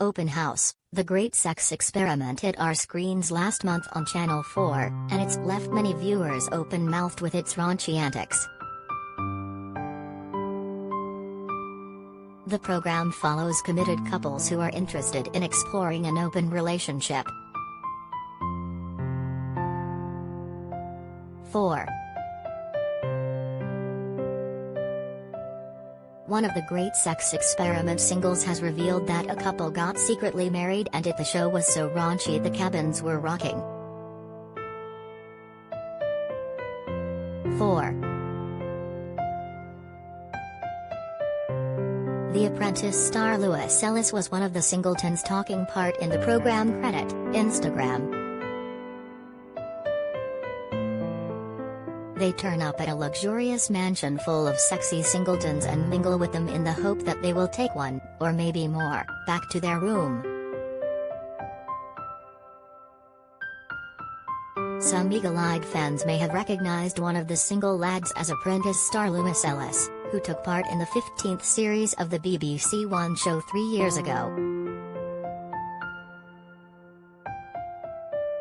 Open House, the great sex experiment hit our screens last month on Channel 4, and it's left many viewers open-mouthed with its raunchy antics. The program follows committed couples who are interested in exploring an open relationship. 4. One of the great sex experiment singles has revealed that a couple got secretly married, and the show was so raunchy the cabins were rocking. 4. The Apprentice star Louis Ellis was one of the singletons taking part in the program. Credit, Instagram. They turn up at a luxurious mansion full of sexy singletons and mingle with them in the hope that they will take one, or maybe more, back to their room. Some eagle-eyed fans may have recognized one of the single lads as Apprentice star Louis Ellis, who took part in the 15th series of the BBC One show 3 years ago.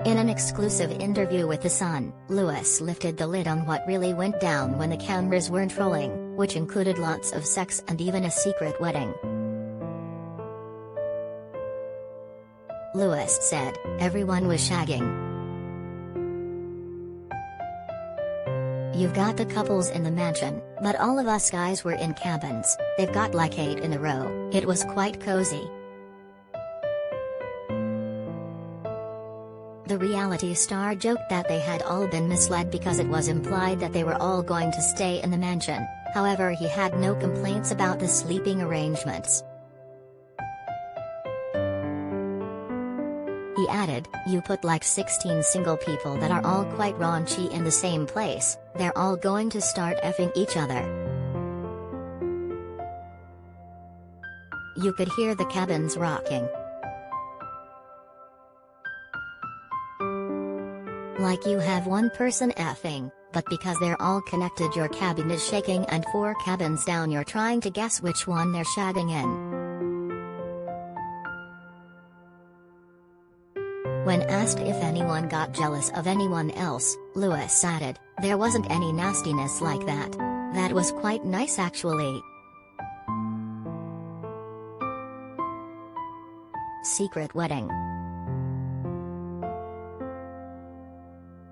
In an exclusive interview with The Sun, Louis lifted the lid on what really went down when the cameras weren't rolling, which included lots of sex and even a secret wedding. Louis said, "Everyone was shagging. You've got the couples in the mansion, but all of us guys were in cabins. They've got like 8 in a row. It was quite cozy." The reality star joked that they had all been misled because it was implied that they were all going to stay in the mansion. However, he had no complaints about the sleeping arrangements. He added, "You put like 16 single people that are all quite raunchy in the same place, they're all going to start effing each other. You could hear the cabins rocking. Like you have one person effing, but because they're all connected your cabin is shaking, and 4 cabins down you're trying to guess which one they're shagging in." When asked if anyone got jealous of anyone else, Louis added, "There wasn't any nastiness like that. That was quite nice actually." Secret wedding.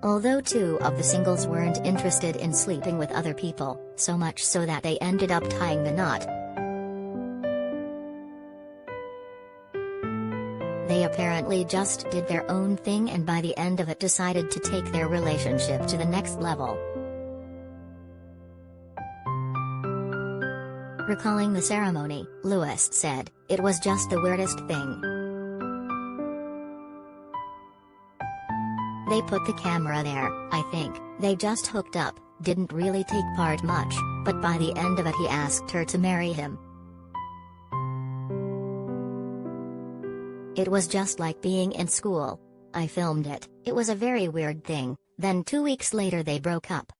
Although 2 of the singles weren't interested in sleeping with other people, so much so that they ended up tying the knot. They apparently just did their own thing, and by the end of it decided to take their relationship to the next level. Recalling the ceremony, Louis said, "It was just the weirdest thing. They put the camera there, I think, they just hooked up, didn't really take part much, but by the end of it he asked her to marry him. It was just like being in school. I filmed it, it was a very weird thing, then 2 weeks later they broke up."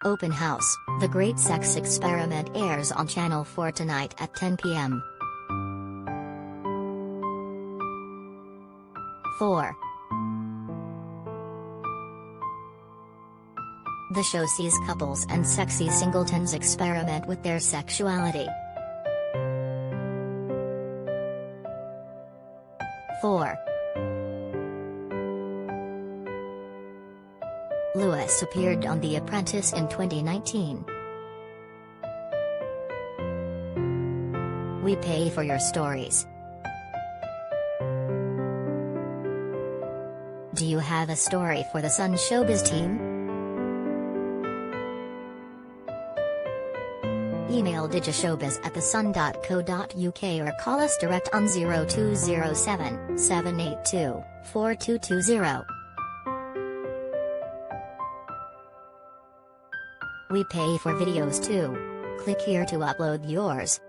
Open House, the great sex experiment airs on Channel 4 tonight at 10 p.m. 4. The show sees couples and sexy singletons experiment with their sexuality. 4. Louis appeared on The Apprentice in 2019. We pay for your stories. Do you have a story for the Sun Showbiz team? Email digishowbiz@thesun.co.uk or call us direct on 0207 782 4220. We pay for videos too. Click here to upload yours.